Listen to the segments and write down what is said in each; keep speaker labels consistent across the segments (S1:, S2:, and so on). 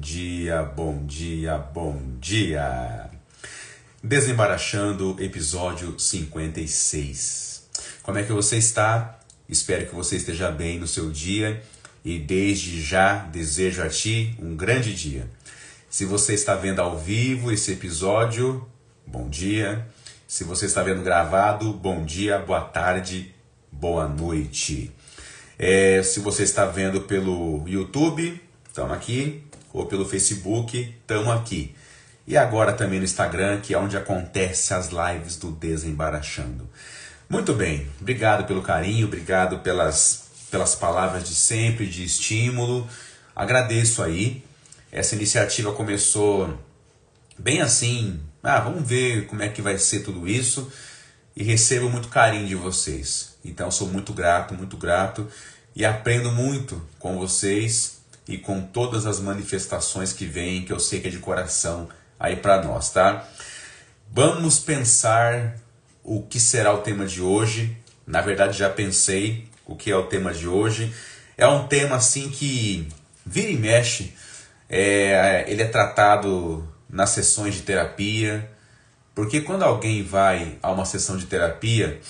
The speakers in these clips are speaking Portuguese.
S1: dia, bom dia, bom dia! Desembaraxando, episódio 56. Como é que você está? Espero que você esteja bem no seu dia e desde já desejo a ti um grande dia. Se você está vendo ao vivo esse episódio, bom dia. Se você está vendo gravado, bom dia, boa tarde, boa noite. Se você está vendo pelo YouTube, estamos aqui, ou pelo Facebook, estamos aqui. E agora também no Instagram, que é onde acontecem as lives do Desembaraxando. Muito bem, obrigado pelo carinho, obrigado pelas palavras de sempre, de estímulo. Agradeço aí. Essa iniciativa começou bem assim, vamos ver como é que vai ser tudo isso. E recebo muito carinho de vocês. Então sou muito grato e aprendo muito com vocês e com todas as manifestações que vêm, que eu sei que é de coração aí para nós, tá? Vamos pensar o que será o tema de hoje. Na verdade já pensei o que é o tema de hoje. É um tema assim que vira e mexe. Ele é tratado nas sessões de terapia. Porque quando alguém vai a uma sessão de terapia,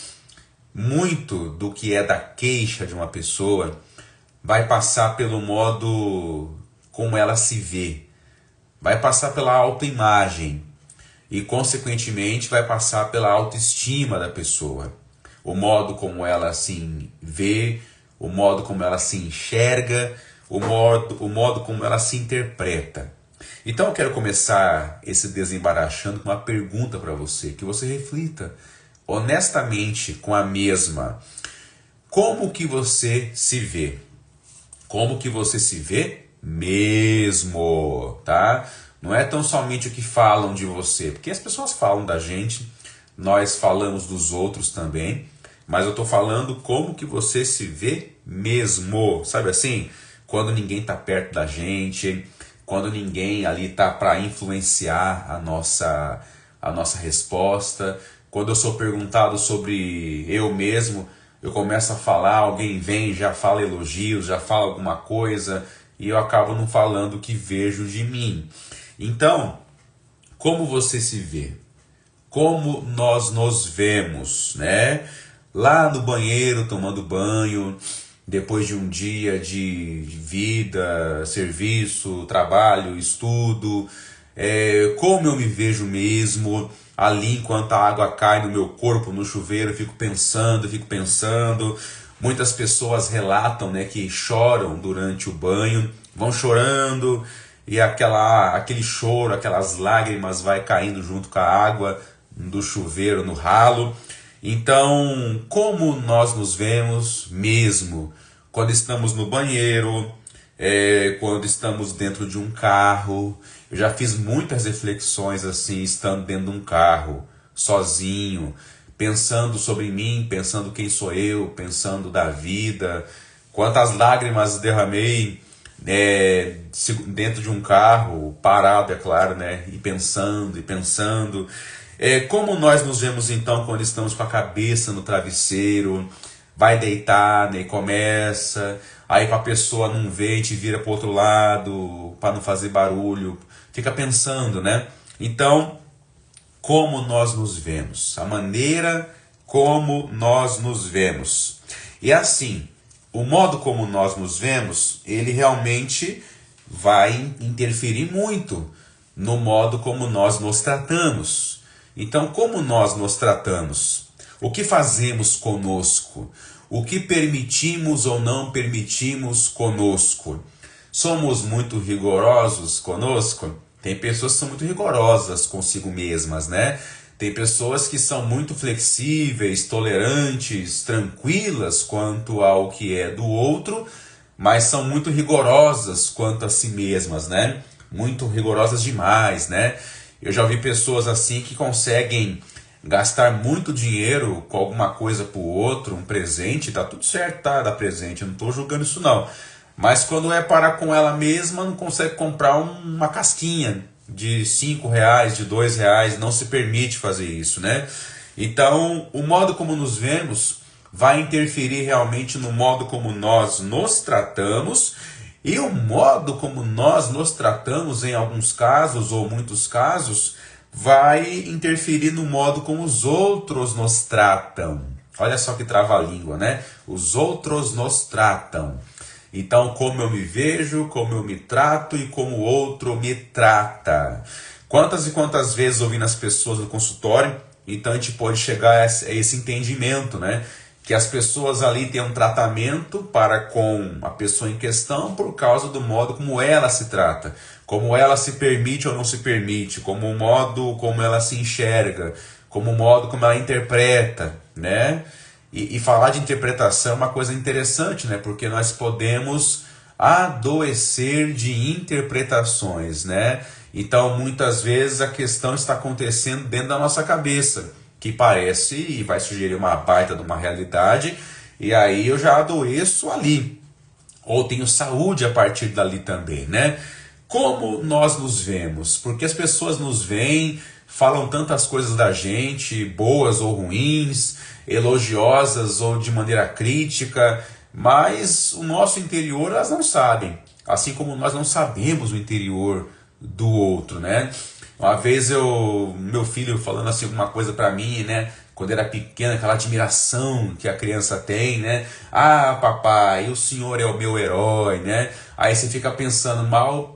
S1: muito do que é da queixa de uma pessoa vai passar pelo modo como ela se vê, vai passar pela autoimagem e, consequentemente, vai passar pela autoestima da pessoa. O modo como ela se vê, o modo como ela se enxerga, o modo como ela se interpreta. Então eu quero começar esse Desembaraxando com uma pergunta para você, que você reflita honestamente com a mesma. Como que você se vê? Como que você se vê mesmo, tá? Não é tão somente o que falam de você, porque as pessoas falam da gente, nós falamos dos outros também, mas eu estou falando como que você se vê mesmo, sabe assim? Quando ninguém está perto da gente, quando ninguém ali está para influenciar a nossa resposta. Quando eu sou perguntado sobre eu mesmo, eu começo a falar, alguém vem, já fala elogios, já fala alguma coisa, e eu acabo não falando o que vejo de mim. Então, como você se vê? Como nós nos vemos, né? Lá no banheiro, tomando banho, depois de um dia de vida, serviço, trabalho, estudo, como eu me vejo mesmo, ali enquanto a água cai no meu corpo, no chuveiro, eu fico pensando. Muitas pessoas relatam, né, que choram durante o banho, vão chorando e aquele choro, aquelas lágrimas vai caindo junto com a água do chuveiro no ralo. Então, como nós nos vemos mesmo quando estamos no banheiro, quando estamos dentro de um carro? Eu já fiz muitas reflexões assim, estando dentro de um carro, sozinho, pensando sobre mim, pensando quem sou eu, pensando da vida. Quantas lágrimas derramei dentro de um carro, parado, é claro, né? E pensando. Como nós nos vemos então quando estamos com a cabeça no travesseiro, vai deitar, né, e começa, aí a pessoa não vê e te vira para o outro lado, para não fazer barulho, fica pensando, né? Então, como nós nos vemos, a maneira como nós nos vemos. E assim, o modo como nós nos vemos, ele realmente vai interferir muito no modo como nós nos tratamos. Então, como nós nos tratamos? O que fazemos conosco? O que permitimos ou não permitimos conosco? Somos muito rigorosos conosco? Tem pessoas que são muito rigorosas consigo mesmas, né? Tem pessoas que são muito flexíveis, tolerantes, tranquilas quanto ao que é do outro, mas são muito rigorosas quanto a si mesmas, né? Muito rigorosas demais, né? Eu já vi pessoas assim que conseguem gastar muito dinheiro com alguma coisa para o outro, um presente, tá tudo certo, tá? Dar presente, eu não estou julgando isso não. Mas quando é parar com ela mesma, não consegue comprar uma casquinha de R$5, de R$2, não se permite fazer isso, né? Então, o modo como nos vemos vai interferir realmente no modo como nós nos tratamos E o modo como nós nos tratamos em alguns casos ou muitos casos vai interferir no modo como os outros nos tratam. Olha só que trava-língua, né? Os outros nos tratam. Então, como eu me vejo, como eu me trato e como o outro me trata. Quantas e quantas vezes ouvindo as pessoas no consultório, então a gente pode chegar a esse entendimento, né? Que as pessoas ali têm um tratamento para com a pessoa em questão por causa do modo como ela se trata, como ela se permite ou não se permite, como o modo como ela se enxerga, como o modo como ela interpreta, né? E falar de interpretação é uma coisa interessante, né? Porque nós podemos adoecer de interpretações, né? Então, muitas vezes a questão está acontecendo dentro da nossa cabeça, que parece e vai sugerir uma baita de uma realidade, e aí eu já adoeço ali, ou tenho saúde a partir dali também, né? Como nós nos vemos? Porque as pessoas nos veem, falam tantas coisas da gente, boas ou ruins, elogiosas ou de maneira crítica, mas o nosso interior elas não sabem, assim como nós não sabemos o interior do outro, né? Uma vez meu filho falando assim alguma coisa para mim, né? Quando era pequeno, aquela admiração que a criança tem, né? Ah, papai, o senhor é o meu herói, né? Aí você fica pensando, mal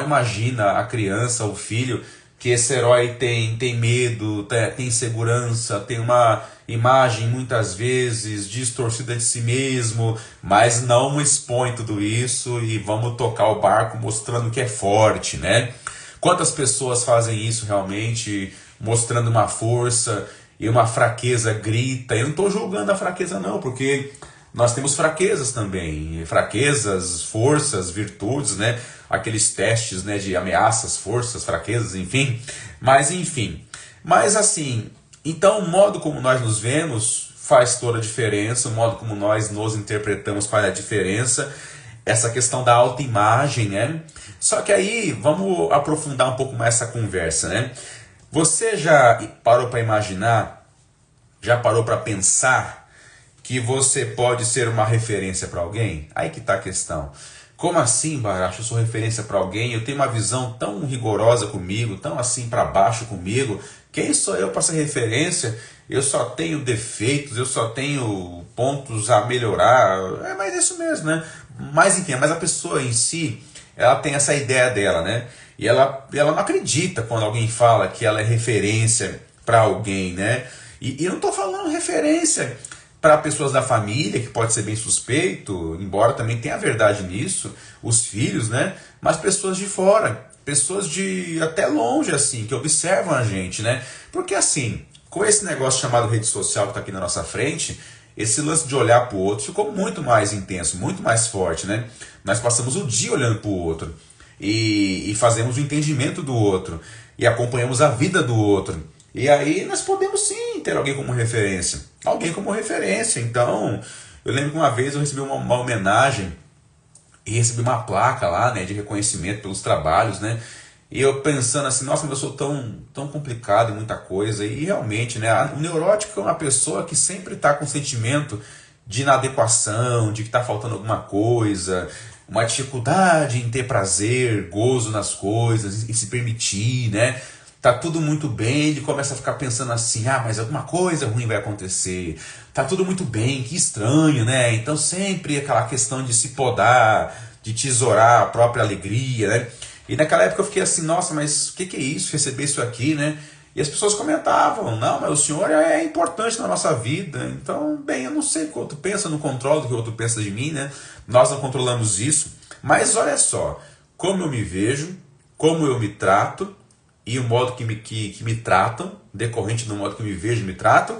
S1: imagina a criança, o filho, que esse herói tem medo, tem insegurança, tem uma imagem muitas vezes distorcida de si mesmo, mas não expõe tudo isso e vamos tocar o barco mostrando que é forte, né? Quantas pessoas fazem isso realmente, mostrando uma força e uma fraqueza grita? Eu não estou julgando a fraqueza não, porque nós temos fraquezas também, fraquezas, forças, virtudes, né? Aqueles testes, né, de ameaças, forças, fraquezas, enfim. Mas assim, então o modo como nós nos vemos faz toda a diferença, o modo como nós nos interpretamos faz a diferença. Essa questão da autoimagem, né? Só que aí, vamos aprofundar um pouco mais essa conversa, né? Você já parou para imaginar, já parou para pensar que você pode ser uma referência para alguém? Aí que está a questão. Como assim, Baracho, eu sou referência para alguém? Eu tenho uma visão tão rigorosa comigo, tão assim para baixo comigo. Quem sou eu para ser referência? Eu só tenho defeitos, eu só tenho pontos a melhorar. Mas é isso mesmo, né? Mas enfim, mas a pessoa em si, ela tem essa ideia dela, né? E ela não acredita quando alguém fala que ela é referência para alguém, né? E eu não estou falando referência para pessoas da família, que pode ser bem suspeito, embora também tenha verdade nisso, os filhos, né? Mas pessoas de fora, pessoas de até longe, assim, que observam a gente, né? Porque assim, com esse negócio chamado rede social que está aqui na nossa frente, esse lance de olhar para o outro ficou muito mais intenso, muito mais forte, né? Nós passamos o dia olhando para o outro e fazemos o entendimento do outro e acompanhamos a vida do outro. E aí nós podemos sim ter alguém como referência. Alguém como referência. Então, eu lembro que uma vez eu recebi uma homenagem e recebi uma placa lá, né, de reconhecimento pelos trabalhos, né? E eu pensando assim, nossa, mas eu sou tão complicado em muita coisa. E realmente, né, o neurótico é uma pessoa que sempre está com sentimento de inadequação, de que está faltando alguma coisa, uma dificuldade em ter prazer, gozo nas coisas, em se permitir, né? Tá tudo muito bem, ele começa a ficar pensando assim, ah, mas alguma coisa ruim vai acontecer. Tá tudo muito bem, que estranho, né? Então sempre aquela questão de se podar, de tesourar a própria alegria, né? E naquela época eu fiquei assim, nossa, mas o que é isso? Receber isso aqui, né? E as pessoas comentavam, não, mas o senhor é importante na nossa vida. Então, bem, eu não sei o que o outro pensa, não controlo o que o outro pensa de mim, né? Nós não controlamos isso. Mas olha só, como eu me vejo, como eu me trato, e o modo que me tratam, decorrente do modo que me vejo e me tratam,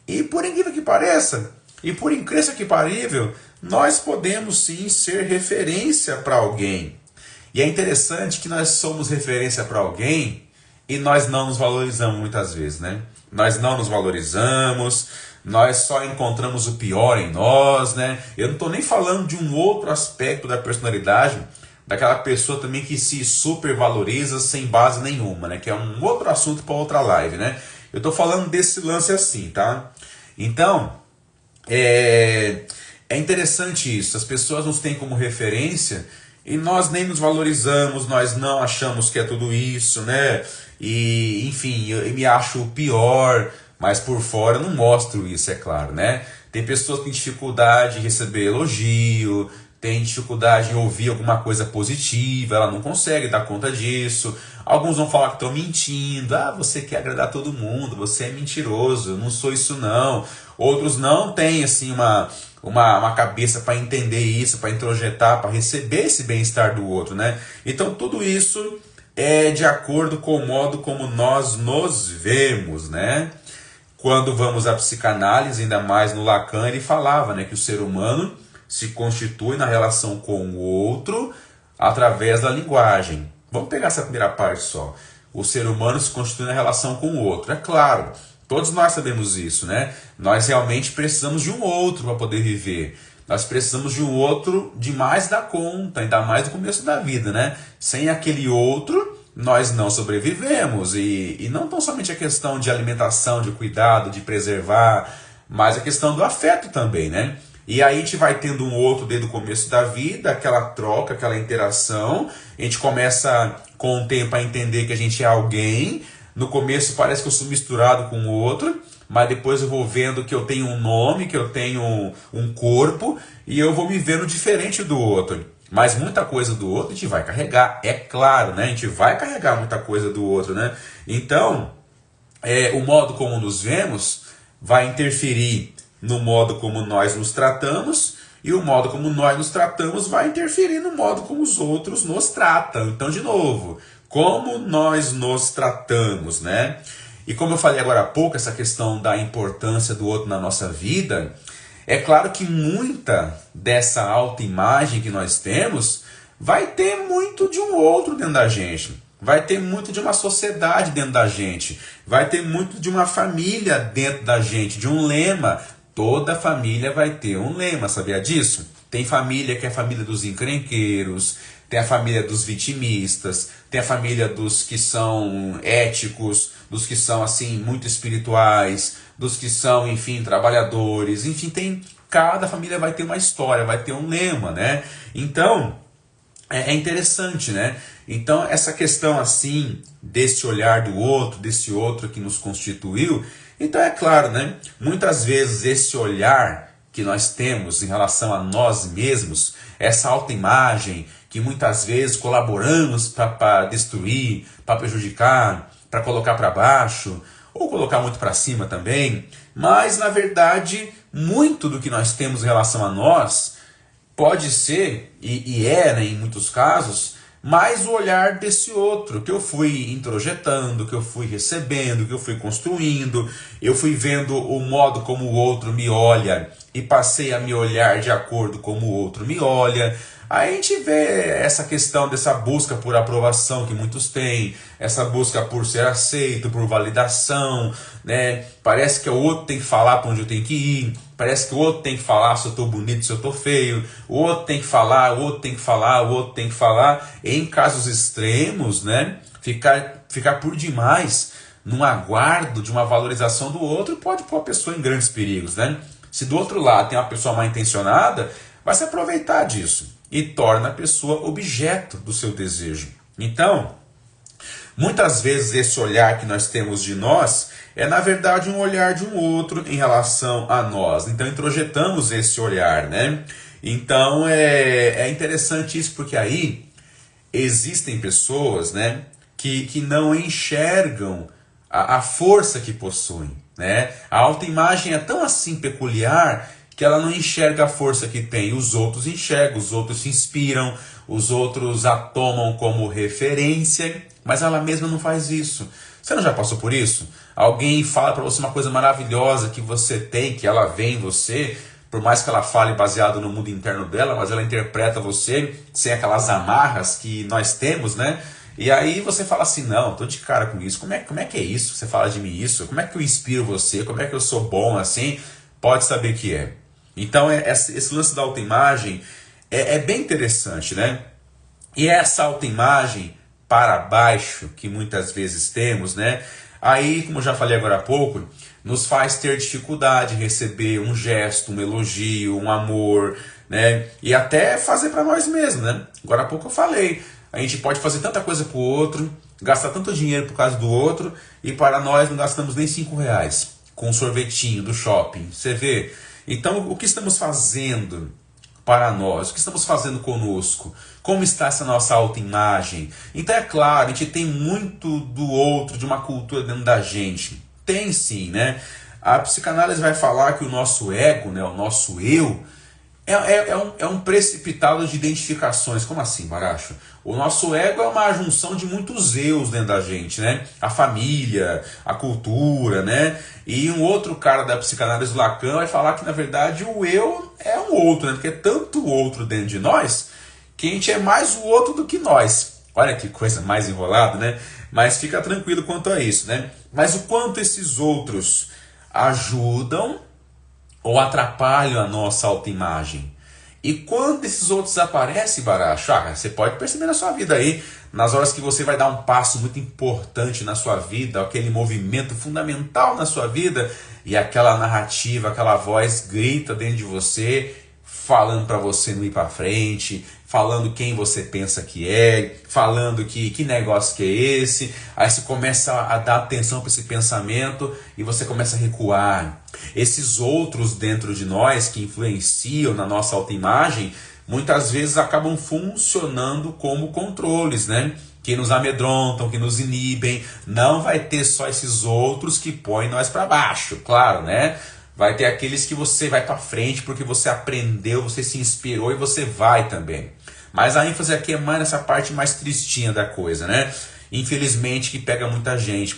S1: e por incrível que pareça, e por incrível que parível, nós podemos sim ser referência para alguém. E é interessante que nós somos referência para alguém e nós não nos valorizamos muitas vezes, né? Nós não nos valorizamos, nós só encontramos o pior em nós, né? Eu não estou nem falando de um outro aspecto da personalidade, daquela pessoa também que se supervaloriza sem base nenhuma, né? Que é um outro assunto para outra live, né? Eu estou falando desse lance assim, tá? Então, é interessante isso. As pessoas nos têm como referência e nós nem nos valorizamos, nós não achamos que é tudo isso, né? E, enfim, eu me acho o pior, mas por fora eu não mostro isso, é claro, né? Tem pessoas que têm dificuldade em receber elogio, tem dificuldade em ouvir alguma coisa positiva, ela não consegue dar conta disso. Alguns vão falar que estão mentindo, você quer agradar todo mundo, você é mentiroso, eu não sou isso não. Outros não têm assim uma cabeça para entender isso, para introjetar, para receber esse bem-estar do outro, né? Então tudo isso é de acordo com o modo como nós nos vemos, né? Quando vamos à psicanálise, ainda mais no Lacan, ele falava, né, que o ser humano se constitui na relação com o outro através da linguagem. Vamos pegar essa primeira parte só. O ser humano se constitui na relação com o outro. É claro, todos nós sabemos isso, né? Nós realmente precisamos de um outro para poder viver. Nós precisamos de um outro de mais da conta, ainda mais no começo da vida, né? Sem aquele outro, nós não sobrevivemos. E não tão somente a questão de alimentação, de cuidado, de preservar, mas a questão do afeto também, né? E aí a gente vai tendo um outro desde o começo da vida, aquela troca, aquela interação. A gente começa com o tempo a entender que a gente é alguém. No começo parece que eu sou misturado com o outro, mas depois eu vou vendo que eu tenho um nome, que eu tenho um corpo, e eu vou me vendo diferente do outro. Mas muita coisa do outro a gente vai carregar, é claro, né? A gente vai carregar muita coisa do outro, né? Então, o modo como nos vemos vai interferir no modo como nós nos tratamos, e o modo como nós nos tratamos vai interferir no modo como os outros nos tratam. Então, de novo, como nós nos tratamos, né? E como eu falei agora há pouco, essa questão da importância do outro na nossa vida, é claro que muita dessa autoimagem que nós temos vai ter muito de um outro dentro da gente. Vai ter muito de uma sociedade dentro da gente. Vai ter muito de uma família dentro da gente, de um lema. Toda família vai ter um lema, sabia disso? Tem família que é a família dos encrenqueiros, tem a família dos vitimistas, tem a família dos que são éticos, dos que são assim muito espirituais, dos que são, enfim, trabalhadores, enfim, cada família vai ter uma história, vai ter um lema, né? Então, é interessante, né? Então, essa questão assim, desse olhar do outro, desse outro que nos constituiu, então é claro, né? Muitas vezes esse olhar que nós temos em relação a nós mesmos, essa autoimagem que muitas vezes colaboramos para destruir, para prejudicar, para colocar para baixo, ou colocar muito para cima também, mas na verdade muito do que nós temos em relação a nós pode ser, e é, né, em muitos casos, mais o olhar desse outro, que eu fui introjetando, que eu fui recebendo, que eu fui construindo, eu fui vendo o modo como o outro me olha e passei a me olhar de acordo como o outro me olha. Aí a gente vê essa questão dessa busca por aprovação que muitos têm, essa busca por ser aceito, por validação, né? Parece que o outro tem que falar para onde eu tenho que ir, parece que o outro tem que falar se eu estou bonito, se eu estou feio, o outro tem que falar, o outro tem que falar, o outro tem que falar. Em casos extremos, né? Ficar por demais num aguardo de uma valorização do outro pode pôr a pessoa em grandes perigos, né? Se do outro lado tem uma pessoa mal intencionada, vai se aproveitar disso e torna a pessoa objeto do seu desejo. Então, muitas vezes esse olhar que nós temos de nós é na verdade um olhar de um outro em relação a nós. Então introjetamos esse olhar, né? Então é interessante isso, porque aí existem pessoas, né, que não enxergam a força que possuem, né? A autoimagem é tão assim peculiar que ela não enxerga a força que tem. Os outros enxergam, os outros se inspiram, os outros a tomam como referência, mas ela mesma não faz isso. Você não já passou por isso? Alguém fala para você uma coisa maravilhosa que você tem, que ela vê em você, por mais que ela fale baseado no mundo interno dela, mas ela interpreta você sem aquelas amarras que nós temos, né? E aí você fala assim, não, tô de cara com isso, como é que é isso? Você fala de mim isso? Como é que eu inspiro você? Como é que eu sou bom assim? Pode saber que é. Então esse lance da autoimagem é bem interessante, né? E essa autoimagem para baixo que muitas vezes temos, né? Aí, como eu já falei agora há pouco, nos faz ter dificuldade em receber um gesto, um elogio, um amor, né? E até fazer para nós mesmos, né? Agora há pouco eu falei, a gente pode fazer tanta coisa pro outro, gastar tanto dinheiro por causa do outro, e para nós não gastamos nem R$ 5 com um sorvetinho do shopping. Você vê? Então, o que estamos fazendo para nós? O que estamos fazendo conosco? Como está essa nossa autoimagem? Então, é claro, a gente tem muito do outro, de uma cultura dentro da gente. Tem sim, né? A psicanálise vai falar que o nosso ego, né, o nosso eu, é um precipitado de identificações. Como assim, Baracho? O nosso ego é uma junção de muitos eus dentro da gente, né? A família, a cultura, né? E um outro cara da psicanálise, Lacan, vai falar que, na verdade, o eu é um outro, né? Porque é tanto o outro dentro de nós que a gente é mais o outro do que nós. Olha que coisa mais enrolada, né? Mas fica tranquilo quanto a isso, né? Mas o quanto esses outros ajudam ou atrapalham a nossa autoimagem. E quando esses outros aparecem, Baracho, você pode perceber na sua vida aí, nas horas que você vai dar um passo muito importante na sua vida, aquele movimento fundamental na sua vida, e aquela narrativa, aquela voz grita dentro de você, falando para você não ir para frente, falando quem você pensa que é, falando que negócio que é esse. Aí você começa a dar atenção para esse pensamento e você começa a recuar. Esses outros dentro de nós que influenciam na nossa autoimagem, muitas vezes acabam funcionando como controles, né? Que nos amedrontam, que nos inibem. Não vai ter só esses outros que põem nós para baixo, claro, né? Vai ter aqueles que você vai para frente porque você aprendeu, você se inspirou e você vai também. Mas a ênfase aqui é mais nessa parte mais tristinha da coisa, né? Infelizmente que pega muita gente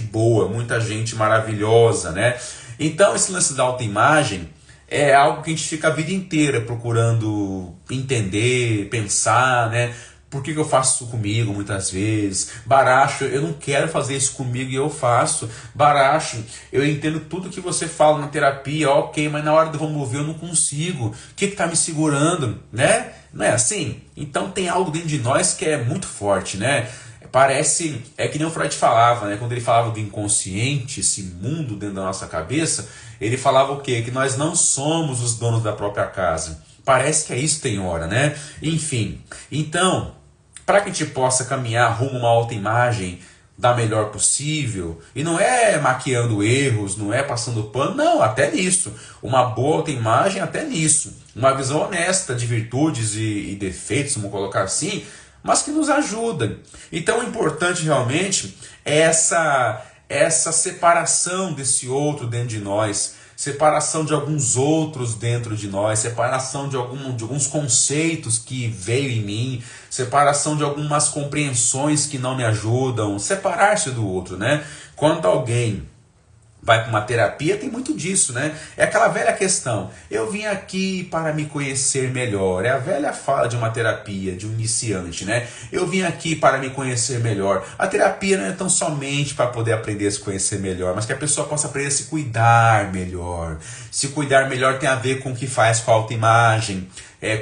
S1: boa, muita gente maravilhosa, né? Então esse lance da autoimagem é algo que a gente fica a vida inteira procurando entender, pensar, né? Por que eu faço isso comigo muitas vezes? Baracho, eu não quero fazer isso comigo e eu faço. Baracho, eu entendo tudo que você fala na terapia, ok, mas na hora do vamos ver eu não consigo. O que está me segurando, né? Não é assim? Então tem algo dentro de nós que é muito forte, né? Parece, é que nem o Freud falava, né? Quando ele falava do inconsciente, esse mundo dentro da nossa cabeça, ele falava o quê? Que nós não somos os donos da própria casa. Parece que é isso tem hora, né? Enfim, então, para que a gente possa caminhar rumo a uma autoimagem da melhor possível, e não é maquiando erros, não é passando pano, não, até nisso. Uma boa autoimagem até nisso. Uma visão honesta de virtudes e defeitos, vamos colocar assim, mas que nos ajuda. Então o importante realmente é essa separação desse outro dentro de nós, separação de alguns outros dentro de nós, separação de alguns conceitos que veio em mim, separação de algumas compreensões que não me ajudam, separar-se do outro, né? Quando alguém vai para uma terapia, tem muito disso, né? É aquela velha questão, eu vim aqui para me conhecer melhor. É a velha fala de uma terapia, de um iniciante, né? Eu vim aqui para me conhecer melhor. A terapia não é tão somente para poder aprender a se conhecer melhor, mas que a pessoa possa aprender a se cuidar melhor. Se cuidar melhor tem a ver com o que faz com a autoimagem,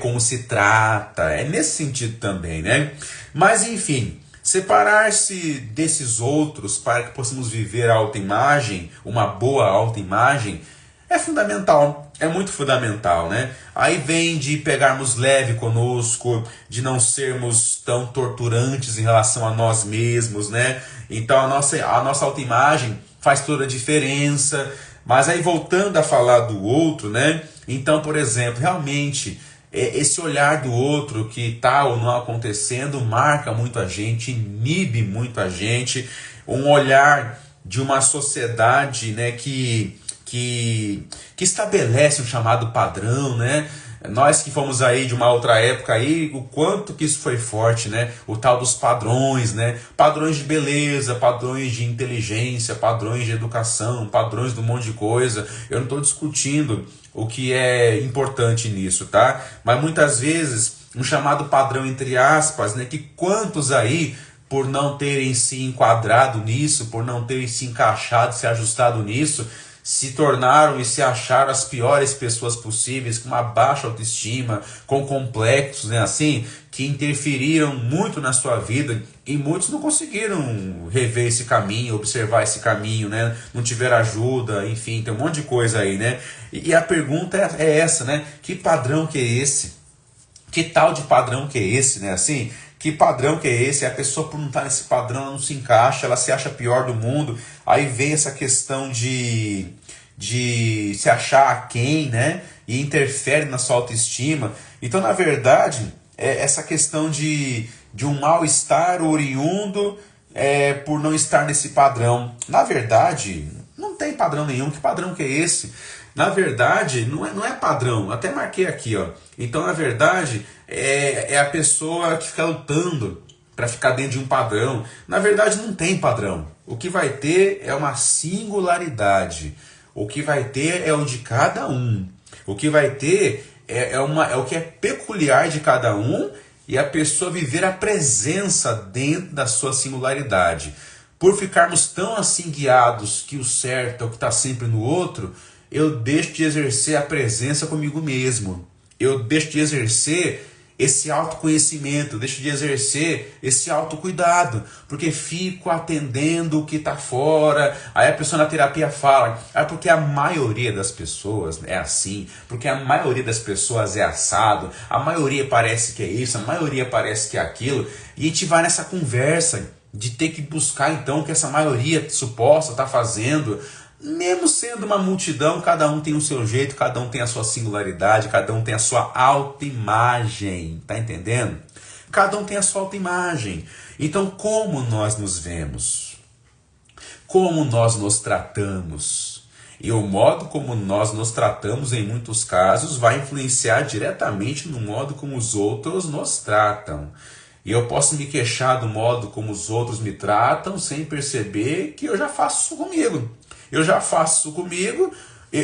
S1: como se trata, é nesse sentido também, né? Mas enfim, separar-se desses outros para que possamos viver a autoimagem, uma boa autoimagem, é fundamental, é muito fundamental, né? Aí vem de pegarmos leve conosco, de não sermos tão torturantes em relação a nós mesmos, né? Então a nossa autoimagem faz toda a diferença. Mas aí voltando a falar do outro, né? Então, por exemplo, realmente esse olhar do outro que está ou não acontecendo marca muito a gente, inibe muito a gente. Um olhar de uma sociedade, né, que estabelece um chamado padrão, né? Nós que fomos aí de uma outra época aí, o quanto que isso foi forte, né? O tal dos padrões, né? Padrões de beleza, padrões de inteligência, padrões de educação, padrões de um monte de coisa. Eu não estou discutindo o que é importante nisso, tá? Mas muitas vezes um chamado padrão entre aspas, né? Que quantos aí, por não terem se enquadrado nisso, por não terem se encaixado, se ajustado nisso, se tornaram e se acharam as piores pessoas possíveis, com uma baixa autoestima, com complexos, né, assim, que interferiram muito na sua vida e muitos não conseguiram rever esse caminho, observar esse caminho, né? Não tiveram ajuda, enfim, tem um monte de coisa aí, né? E a pergunta é essa, né? Que padrão que é esse? Que tal de padrão que é esse, né? Assim, que padrão que é esse? A pessoa, por não estar nesse padrão, ela não se encaixa, ela se acha a pior do mundo. Aí vem essa questão de se achar aquém, né? E interfere na sua autoestima. Então, na verdade, essa questão de um mal-estar oriundo por não estar nesse padrão. Na verdade, não tem padrão nenhum. Que padrão que é esse? Na verdade, não é padrão. Até marquei aqui, ó. Então, na verdade, é a pessoa que fica lutando para ficar dentro de um padrão. Na verdade, não tem padrão. O que vai ter é uma singularidade. O que vai ter é o de cada um. O que vai ter é o que é peculiar de cada um e a pessoa viver a presença dentro da sua singularidade. Por ficarmos tão assim guiados que o certo é o que está sempre no outro, eu deixo de exercer a presença comigo mesmo. Eu deixo de exercer esse autoconhecimento, deixo de exercer esse autocuidado, porque fico atendendo o que está fora. Aí a pessoa na terapia fala, porque a maioria das pessoas é assim, porque a maioria das pessoas é assado, a maioria parece que é isso, a maioria parece que é aquilo, e a gente vai nessa conversa de ter que buscar então o que essa maioria suposta está fazendo. Mesmo sendo uma multidão, cada um tem o seu jeito, cada um tem a sua singularidade, cada um tem a sua autoimagem, tá entendendo? Cada um tem a sua autoimagem. Então, como nós nos vemos? Como nós nos tratamos? E o modo como nós nos tratamos, em muitos casos, vai influenciar diretamente no modo como os outros nos tratam. E eu posso me queixar do modo como os outros me tratam sem perceber que eu já faço isso comigo. Eu já faço isso comigo,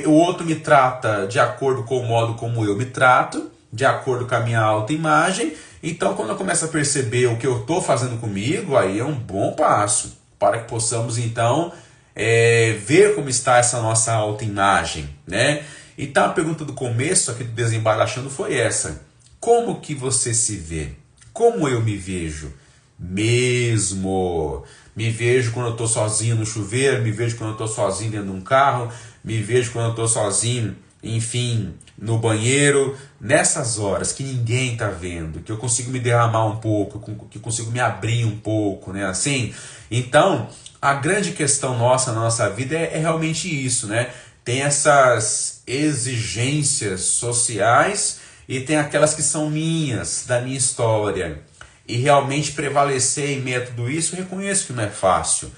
S1: o outro me trata de acordo com o modo como eu me trato, de acordo com a minha autoimagem. Então, quando eu começo a perceber o que eu estou fazendo comigo, aí é um bom passo para que possamos, então, ver como está essa nossa autoimagem, né? Então, a pergunta do começo aqui do Desembaraçando foi essa. Como que você se vê? Como eu me vejo? Mesmo. Me vejo quando eu estou sozinho no chuveiro, me vejo quando eu estou sozinho dentro de um carro, me vejo quando eu estou sozinho, enfim, no banheiro. Nessas horas que ninguém está vendo, que eu consigo me derramar um pouco, que eu consigo me abrir um pouco, né? Assim, então, a grande questão nossa na nossa vida é realmente isso, né? Tem essas exigências sociais e tem aquelas que são minhas, da minha história. E realmente prevalecer em meio a tudo isso, eu reconheço que não é fácil.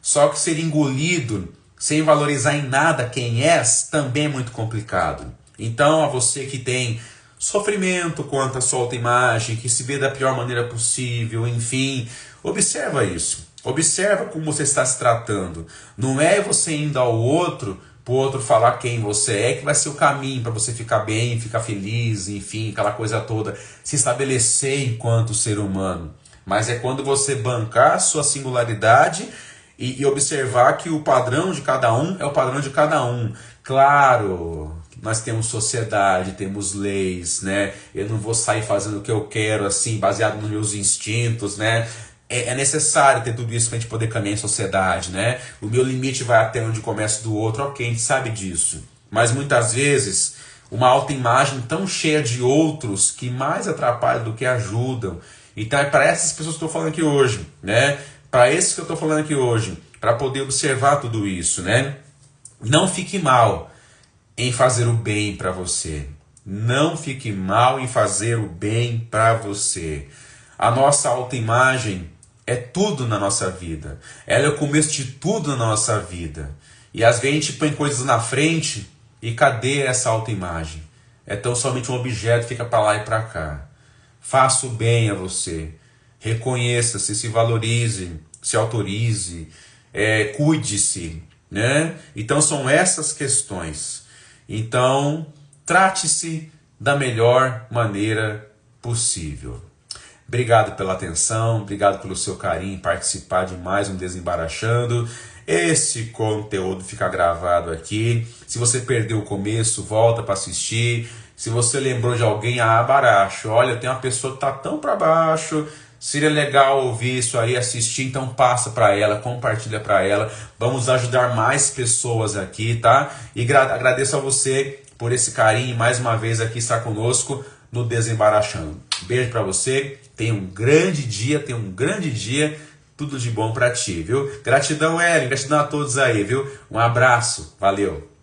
S1: Só que ser engolido sem valorizar em nada quem és também é muito complicado. Então, a você que tem sofrimento quanto à sua autoimagem, que se vê da pior maneira possível, enfim, observa isso. Observa como você está se tratando. Não é você indo ao outro, para o outro falar quem você é, que vai ser o caminho para você ficar bem, ficar feliz, enfim, aquela coisa toda, se estabelecer enquanto ser humano. Mas é quando você bancar a sua singularidade e observar que o padrão de cada um é o padrão de cada um. Claro, nós temos sociedade, temos leis, né? Eu não vou sair fazendo o que eu quero, assim, baseado nos meus instintos, né? É necessário ter tudo isso para a gente poder caminhar em sociedade, né? O meu limite vai até onde começa do outro, ok, a gente sabe disso. Mas muitas vezes, uma autoimagem tão cheia de outros que mais atrapalham do que ajudam. Então é para essas pessoas que eu estou falando aqui hoje, né? Para esses que eu estou falando aqui hoje, para poder observar tudo isso, né? Não fique mal em fazer o bem para você. Não fique mal em fazer o bem para você. A nossa autoimagem é tudo na nossa vida. Ela é o começo de tudo na nossa vida. E às vezes a gente põe coisas na frente e cadê essa autoimagem? É tão somente um objeto que fica para lá e para cá. Faça o bem a você. Reconheça-se, se valorize, se autorize, cuide-se, né? Então são essas questões. Então, trate-se da melhor maneira possível. Obrigado pela atenção, obrigado pelo seu carinho em participar de mais um Desembaraçando. Esse conteúdo fica gravado aqui. Se você perdeu o começo, volta para assistir. Se você lembrou de alguém, abaracho. Olha, tem uma pessoa que está tão para baixo. Seria legal ouvir isso aí, assistir, então passa para ela, compartilha para ela. Vamos ajudar mais pessoas aqui, tá? E agradeço a você por esse carinho, mais uma vez aqui estar conosco no Desembaraxando. Beijo para você, tenha um grande dia, tudo de bom para ti, viu? Gratidão, Ellen, gratidão a todos aí, viu? Um abraço, valeu!